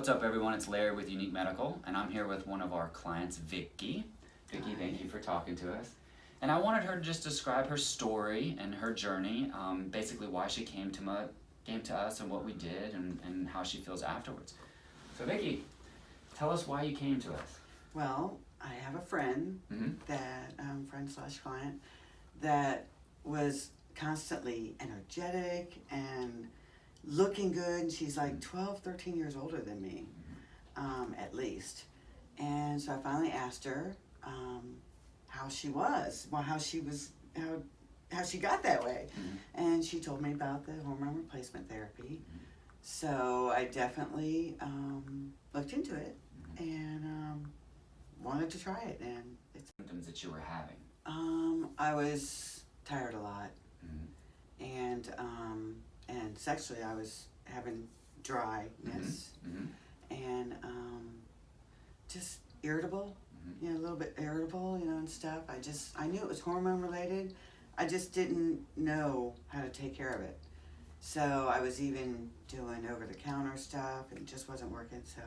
What's up, everyone? It's Larry with Yunique Medical, and I'm here with one of our clients, Vicky. Vicky, thank you for talking to us. And I wanted her to just describe her story and her journey, basically why she came to us and what we did and how she feels afterwards. So Vicky, tell us why you came to us. Well, I have a friend that, friend/client, that was constantly energetic and looking good. She's like 12, 13 years older than me, at least. And so I finally asked her how she was, how she got that way. And she told me about the hormone replacement therapy. So I definitely looked into it and wanted to try it. And it's Symptoms that you were having. I was tired a lot, and sexually I was having dryness, and just irritable, a little bit irritable, and stuff. I knew it was hormone related. I just didn't know how to take care of it. So I was even doing over-the-counter stuff, and it just wasn't working. So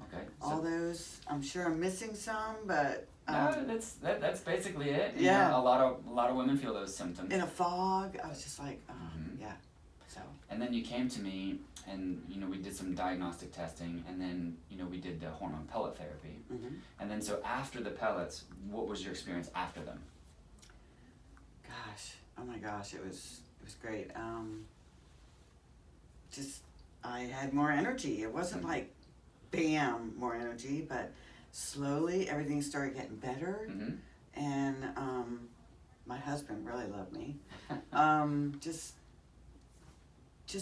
Okay. all those. I'm sure I'm missing some, but no, that's basically it. Yeah. You know, a lot of women feel those symptoms. in a fog. I was just like, yeah. So. And then you came to me, and we did some diagnostic testing, and then we did the hormone pellet therapy. And then so after the pellets, what was your experience after them? Gosh, oh my gosh, it was great. I had more energy. It wasn't like, bam, more energy, but slowly everything started getting better. And my husband really loved me. Just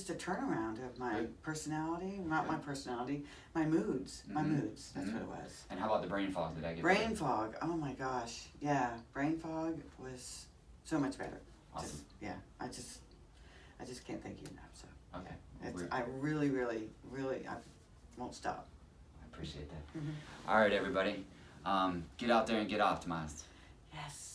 a turnaround of my personality, not my personality, my moods. My moods, that's what it was. And how about the brain fog? Did I get Brain fog, oh my gosh, yeah. Brain fog was so much better. Awesome. I just can't thank you enough, so. Okay. I really, I won't stop. I appreciate that. All right, everybody. Get out there and get optimized. Yes.